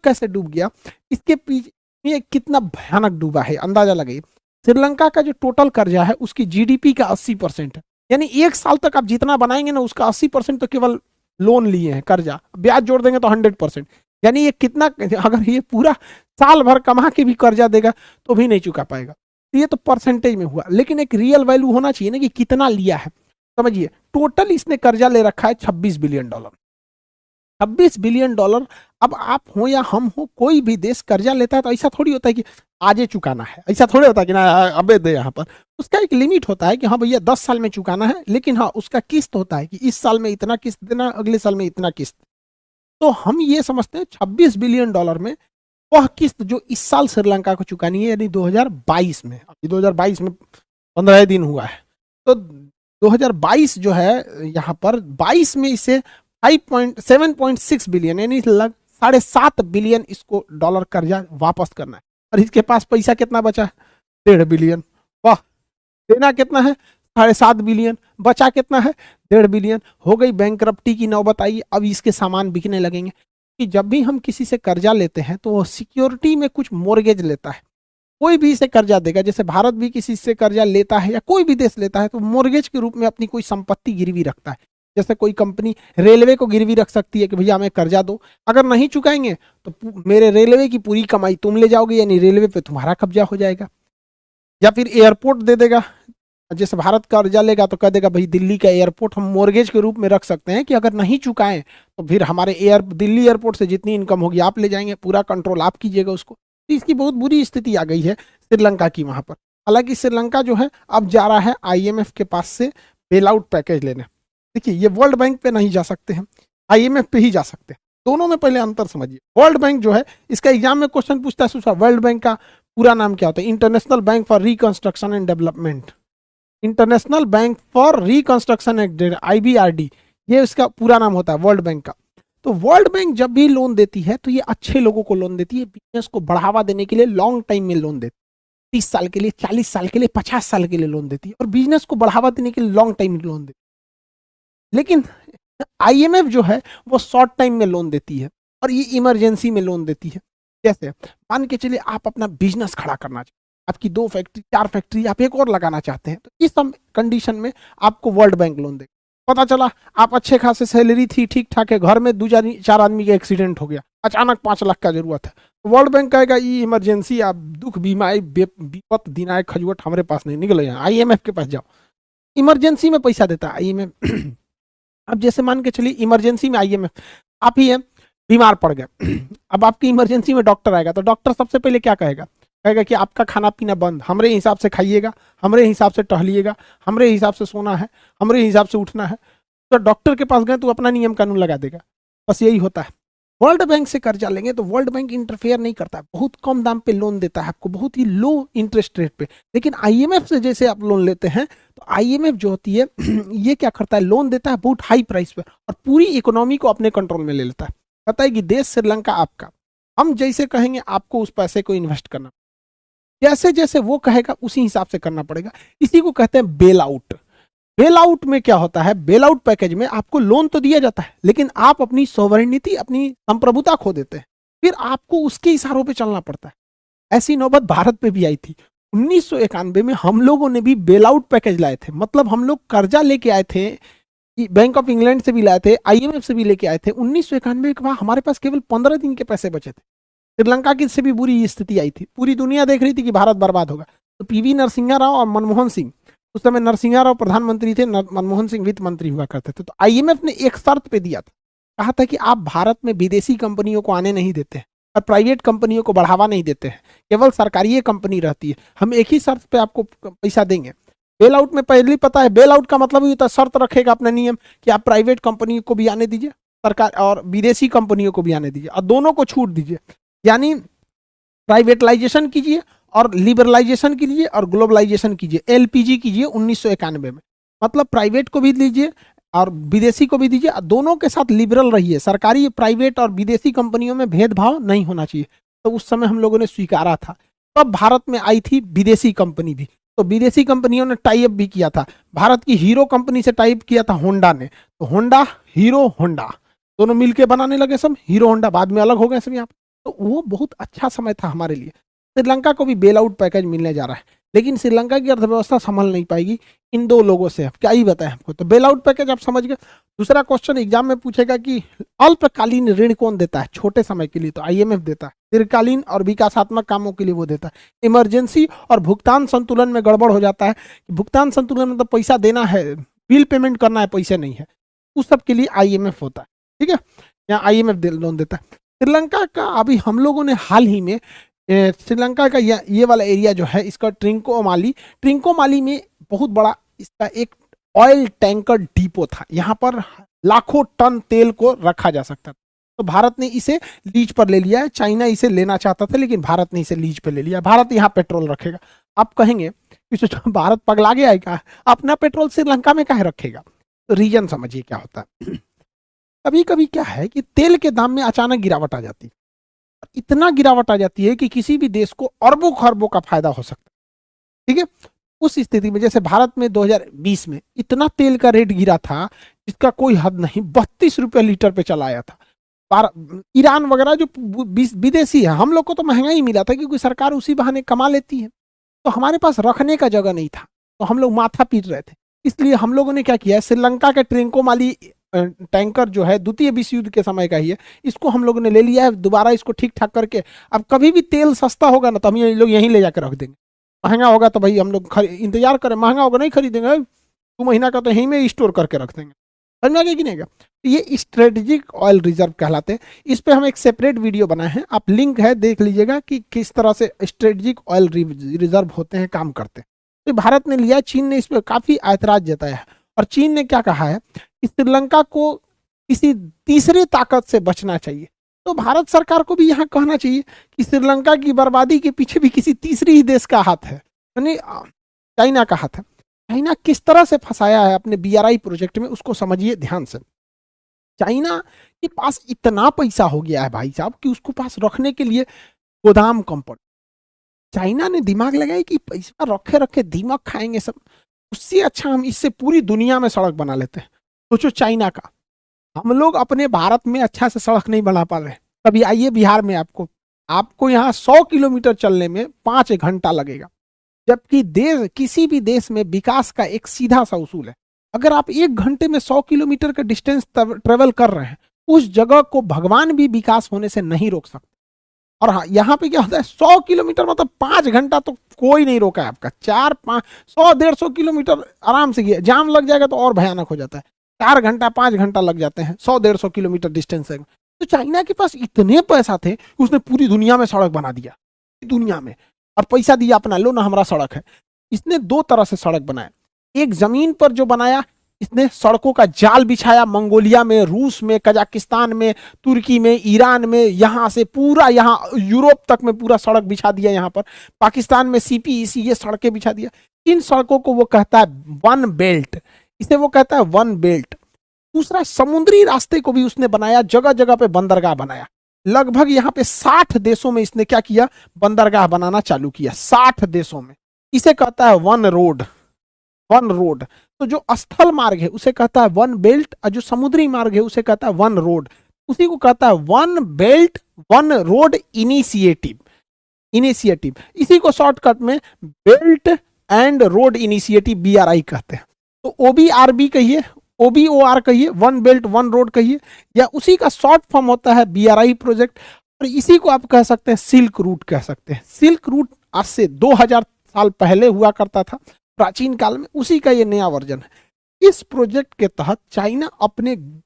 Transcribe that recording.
कैसे डूब गया, इसके पीछे ये कितना भयानक डूबा है अंदाजा लगाइए। श्रीलंका का जो टोटल कर्जा है उसकी जीडीपी का 80% है, यानी एक साल तक आप जितना बनाएंगे ना उसका 80% तो केवल लोन लिए हैं कर्जा, ब्याज जोड़ देंगे तो 100%, यानी ये कितना, अगर ये पूरा साल भर कमा के भी कर्जा देगा तो भी नहीं चुका पाएगा। ये तो परसेंटेज में हुआ, लेकिन एक रियल वैल्यू होना चाहिए ना कि कितना लिया है। समझिए टोटल इसने कर्जा ले रखा है $26 बिलियन, $26 बिलियन। अब आप हो या हम हो, कोई भी देश कर्जा लेता है तो ऐसा थोड़ी होता है कि आज ही चुकाना है, ऐसा थोड़ी होता है कि ना अबे दे यहाँ पर। उसका एक लिमिट होता है कि हाँ भैया 10 साल में चुकाना है, लेकिन हाँ उसका किस्त होता है कि इस साल में इतना किस्त देना, अगले साल में इतना किस्त। तो हम ये समझते हैं $26 बिलियन में वह किस्त जो इस साल श्रीलंका को चुकानी है, यानी 2022 में, अभी 2022 में 15 दिन हुआ है, तो 2022 जो है यहाँ पर 22 में इसे 7.6 बिलियन यानी लग 7.5 बिलियन इसको डॉलर कर्जा वापस करना है। और इसके पास पैसा कितना बचा है, 1.5 बिलियन। वाह, देना कितना है, 7.5 बिलियन, बचा कितना है, 1.5 बिलियन। हो गई बैंकरप्टी की नौबत आई, अब इसके सामान बिकने लगेंगे। कि जब भी हम किसी से कर्जा लेते हैं तो वो सिक्योरिटी में कुछ मोर्गेज लेता है, कोई भी इसे कर्जा देगा, जैसे भारत भी किसी से कर्जा लेता है या कोई भी देश लेता है तो मोर्गेज के रूप में अपनी कोई संपत्ति गिरवी रखता है। जैसे कोई कंपनी रेलवे को गिरवी रख सकती है कि भैया हमें कर्जा दो, अगर नहीं चुकाएंगे तो मेरे रेलवे की पूरी कमाई तुम ले जाओगे, यानी रेलवे पे तुम्हारा कब्जा हो जाएगा। या फिर एयरपोर्ट दे देगा, जैसे भारत कर्जा लेगा तो कह देगा भाई दिल्ली का एयरपोर्ट हम मोर्गेज के रूप में रख सकते हैं कि अगर नहीं चुकाएं तो फिर हमारे दिल्ली एयरपोर्ट से जितनी इनकम होगी आप ले जाएंगे, पूरा कंट्रोल आप कीजिएगा उसको। तो इसकी बहुत बुरी स्थिति आ गई है श्रीलंका की वहां पर। हालांकि श्रीलंका जो है अब जा रहा है आईएमएफ के पास से बेल आउट पैकेज लेने। देखिए ये वर्ल्ड बैंक पे नहीं जा सकते हैं, आईएमएफ पे ही जा सकते हैं, दोनों में पहले अंतर समझिए। वर्ल्ड बैंक जो है, इसका एग्जाम में क्वेश्चन पूछता है वर्ल्ड बैंक का पूरा नाम क्या होता है, international bank for reconstruction and development, international bank for reconstruction and IBRD, ये इसका पूरा नाम होता है वर्ल्ड बैंक का। तो वर्ल्ड बैंक जब भी लोन देती है तो ये अच्छे लोगों को लोन देती है, बिजनेस को बढ़ावा देने के लिए लॉन्ग टाइम में लोन देती है, 30 साल के लिए, 40 साल के लिए, 50 साल के लिए लोन देती है, और बिजनेस को बढ़ावा देने के लिए लॉन्ग टाइम में लोन देती है। लेकिन IMF जो है वो शॉर्ट टाइम में लोन देती है और ये इमरजेंसी में लोन देती है। जैसे मान के चलिए आप अपना बिजनेस खड़ा करना चाहते हैं, आपकी 2 फैक्ट्री 4 फैक्ट्री, आप एक और लगाना चाहते हैं, तो इस सब कंडीशन में आपको वर्ल्ड बैंक लोन देगा। पता चला आप अच्छे खासे सैलरी थी, ठीक ठाक है, घर में 2-4 आदमी का एक्सीडेंट हो गया, अचानक 5 लाख का जरूरत है, तो वर्ल्ड बैंक कहेगा ये इमरजेंसी, आप दुख बीमारी विपत दिनाए खजुवट हमारे पास नहीं, निकले यहाँ IMF के पास जाओ। इमरजेंसी में पैसा देता है IMF। अब जैसे मान के चलिए इमरजेंसी में IMF, आप ही है बीमार पड़ गए, अब आपकी इमरजेंसी में डॉक्टर आएगा, तो डॉक्टर सबसे पहले क्या कहेगा कि आपका खाना पीना बंद, हमरे हिसाब से खाइएगा, हमरे हिसाब से टहलिएगा, हमरे हिसाब से सोना है, हमरे हिसाब से उठना है। तो डॉक्टर के पास गए तो अपना नियम कानून लगा देगा। बस यही होता है। वर्ल्ड बैंक से कर्जा लेंगे तो वर्ल्ड बैंक इंटरफेयर नहीं करता है, बहुत कम दाम पे लोन देता है आपको, बहुत ही लो इंटरेस्ट रेट पे। लेकिन IMF से जैसे आप लोन लेते हैं तो IMF जो होती है ये क्या करता है, लोन देता है बहुत हाई प्राइस पे और पूरी इकोनॉमी को अपने कंट्रोल में ले लेता है। पता है कि देश श्रीलंका आपका, हम जैसे कहेंगे आपको उस पैसे को इन्वेस्ट करना, जैसे जैसे वो कहेगा उसी हिसाब से करना पड़ेगा। इसी को कहते हैं बेल आउट। बेल आउट में क्या होता है, बेल आउट पैकेज में आपको लोन तो दिया जाता है लेकिन आप अपनी सोवरेनिटी, अपनी संप्रभुता खो देते हैं, फिर आपको उसके इशारों पे चलना पड़ता है। ऐसी नौबत भारत पे भी आई थी 1991 में, हम लोगों ने भी बेल आउट पैकेज लाए थे, मतलब हम लोग कर्जा लेके आए थे, बैंक ऑफ इंग्लैंड से भी लाए थे, IMF से भी लेके आए थे। 1991 के बाद हमारे पास केवल 15 दिन के पैसे बचे थे। श्रीलंका की से भी बुरी स्थिति आई थी, पूरी दुनिया देख रही थी कि भारत बर्बाद होगा। तो PV नरसिंहा राव और मनमोहन सिंह, उस समय नरसिंहा राव प्रधानमंत्री थे, मनमोहन सिंह वित्त मंत्री हुआ करते थे। तो IMF ने एक शर्त पे दिया था, कहा था कि आप भारत में विदेशी कंपनियों को आने नहीं देते हैं और प्राइवेट कंपनियों को बढ़ावा नहीं देते हैं, केवल सरकारी कंपनी रहती है, हम एक ही शर्त पे आपको पैसा देंगे। बेल आउट में पहले पता है, बेल आउट का मतलब ये होता है शर्त रखेगा अपना नियम कि आप प्राइवेट कंपनी को भी आने दीजिए, सरकार और विदेशी कंपनियों को भी आने दीजिए, और दोनों को छूट दीजिए, यानी प्राइवेटलाइजेशन कीजिए और लिबरलाइजेशन कीजिए और ग्लोबलाइजेशन कीजिए, LPG कीजिए 1991 में। मतलब प्राइवेट को भी दीजिए और विदेशी को भी दीजिए, दोनों के साथ लिबरल रहिए, सरकारी, प्राइवेट और विदेशी कंपनियों में भेदभाव नहीं होना चाहिए। तो उस समय हम लोगों ने स्वीकारा था। तब भारत में आई थी विदेशी कंपनी भी, तो विदेशी कंपनियों ने टाई अप भी किया था। भारत की हीरो कंपनी से टाई अप किया था होंडा ने, तो होंडा, हीरो, होंडा दोनों मिलके बनाने लगे सब हीरो होंडा, बाद में अलग हो गए सब यहाँ पे। तो वो बहुत अच्छा समय था हमारे लिए। श्रीलंका को भी बेल आउट पैकेज मिलने जा रहा है, लेकिन श्रीलंका की अर्थव्यवस्था संभल नहीं पाएगी इन दो लोगों से। क्या ही बताएं आपको, तो बेल आउट पैकेज आप समझ गए। दूसरा क्वेश्चन एग्जाम में पूछेगा कि अल्पकालीन ऋण कौन देता है? छोटे समय के लिए तो आईएमएफ देता है, दीर्घकालीन और विकासात्मक कामों के लिए वो देता है। इमरजेंसी और भुगतान संतुलन में गड़बड़ हो जाता है, भुगतान संतुलन में तो पैसा देना है, बिल पेमेंट करना है, पैसे नहीं है, उस सब के लिए आईएमएफ होता है। ठीक है, यहाँ आईएमएफ लोन देता है। श्रीलंका का अभी हम लोगों ने हाल ही में श्रीलंका का ये वाला एरिया जो है इसका ट्रिंकोमाली में बहुत बड़ा इसका एक ऑयल टैंकर डिपो था। यहाँ पर लाखों टन तेल को रखा जा सकता था। तो भारत ने इसे लीज पर ले लिया है। चाइना इसे लेना चाहता था लेकिन भारत ने इसे लीज पर ले लिया। भारत यहाँ पेट्रोल रखेगा। आप कहेंगे कि भारत पगला गया है क्या, अपना पेट्रोल श्रीलंका में काहे रखेगा? तो रीजन समझिए क्या होता है। कभी कभी क्या है कि तेल के दाम में अचानक गिरावट आ जाती है, इतना गिरावट आ जाती है कि किसी भी देश को अरबों खरबों का फायदा हो सकता है। ठीक है, उस स्थिति में जैसे भारत में 2020 में इतना तेल का रेट गिरा था जिसका कोई हद नहीं, 32 रुपये लीटर पे चला आया था। ईरान वगैरह जो विदेशी है, हम लोग को तो महंगा ही मिला था क्योंकि सरकार उसी बहाने कमा लेती है। तो हमारे पास रखने का जगह नहीं था, तो हम लोग माथा पीट रहे थे। इसलिए हम लोगों ने क्या किया, श्रीलंका के ट्रिंकोमाली टैंकर जो है द्वितीय विश्व युद्ध के समय का ही है, इसको हम लोगों ने ले लिया है दोबारा, इसको ठीक ठाक करके। अब कभी भी तेल सस्ता होगा ना तो हम लोग यहीं ले जाकर रख देंगे, महंगा होगा तो भाई हम लोग इंतजार करें, महंगा होगा नहीं खरीदेंगे, 2 महीना का तो यहीं में स्टोर करके रख देंगे। समझ में आ गया कि नहीं? ये स्ट्रेटेजिक ऑयल रिजर्व कहलाते हैं। इस पे हम एक सेपरेट वीडियो बनाए हैं, आप लिंक है देख लीजिएगा कि किस तरह से स्ट्रेटेजिक ऑयल रिजर्व होते हैं, काम करते हैं। तो भारत ने लिया, चीन ने इस पर काफी ऐतराज जताया है। और चीन ने क्या कहा है कि श्रीलंका को किसी तीसरे ताकत से बचना चाहिए। तो भारत सरकार को भी यहाँ कहना चाहिए कि श्रीलंका की बर्बादी के पीछे भी किसी तीसरी ही देश का हाथ है, यानी चाइना का हाथ है। चाइना किस तरह से फंसाया है अपने बीआरआई प्रोजेक्ट में, उसको समझिए ध्यान से। चाइना के पास इतना पैसा हो गया है भाई साहब कि उसको पास रखने के लिए गोदाम कम पड़। चाइना ने दिमाग लगाया कि पैसा रखे रखे दिमाग खाएंगे सब, उससे अच्छा हम इससे पूरी दुनिया में सड़क बना लेते हैं। सोचो चाइना का, हम लोग अपने भारत में अच्छा से सड़क नहीं बना पा रहे। कभी आइए बिहार में, आपको यहाँ 100 किलोमीटर चलने में 5 घंटा लगेगा, जबकि देश किसी भी देश में विकास का एक सीधा सा उसूल है, अगर आप 1 घंटे में 100 किलोमीटर का डिस्टेंस ट्रेवल कर रहे हैं, उस जगह को भगवान भी विकास होने से नहीं रोक सकते। और हाँ, यहाँ पे क्या होता है, 100 किलोमीटर मतलब 5 घंटा तो कोई नहीं रोका है आपका। 100-150 किलोमीटर आराम से गया, जाम लग जाएगा तो और भयानक हो जाता है। 4 घंटा 5 घंटा लग जाते हैं 100-150 किलोमीटर डिस्टेंस है। तो चाइना के पास इतने पैसा थे कि उसने पूरी दुनिया में सड़क बना दिया, दुनिया में, और पैसा दिया अपना, लो ना हमारा सड़क है। इसने 2 तरह से सड़क बनाया। एक जमीन पर जो बनाया, इसने सड़कों का जाल बिछाया, मंगोलिया में, रूस में, कजाकिस्तान में, तुर्की में, ईरान में, यहाँ से पूरा यहाँ यूरोप तक में पूरा सड़क बिछा दिया। यहाँ पर पाकिस्तान में सीपीईसी ये सड़कें बिछा दिया। इन सड़कों को वो कहता है वन बेल्ट, इसे वो कहता है वन बेल्ट। दूसरा, समुद्री रास्ते को भी उसने बनाया, जगह जगह पे बंदरगाह बनाया। लगभग यहाँ पे 60 देशों में इसने क्या किया, बंदरगाह बनाना चालू किया, 60 देशों में। इसे कहता है वन रोड, वन रोड। तो जो स्थल मार्ग है उसे कहता है वन बेल्ट, और जो समुद्री मार्ग है उसे कहता है वन रोड। उसी को कहता है one belt one road initiative. इसी को शॉर्टकट में belt and road initiative BRI कहते हैं। तो ओबीआरबी कहिए, ओबीओआर कहिए, वन बेल्ट वन रोड कहिए, या उसी का शॉर्ट फॉर्म होता है बीआरआई प्रोजेक्ट। और इसी को आप कह सकते हैं सिल्क रूट कह सकते हैं। सिल्क रूट आज से 2000 साल पहले हुआ करता था, प्राचीन काल में, उसी का ये नया वर्जन है। इस प्रोजेक्ट के तहत चाइना अपने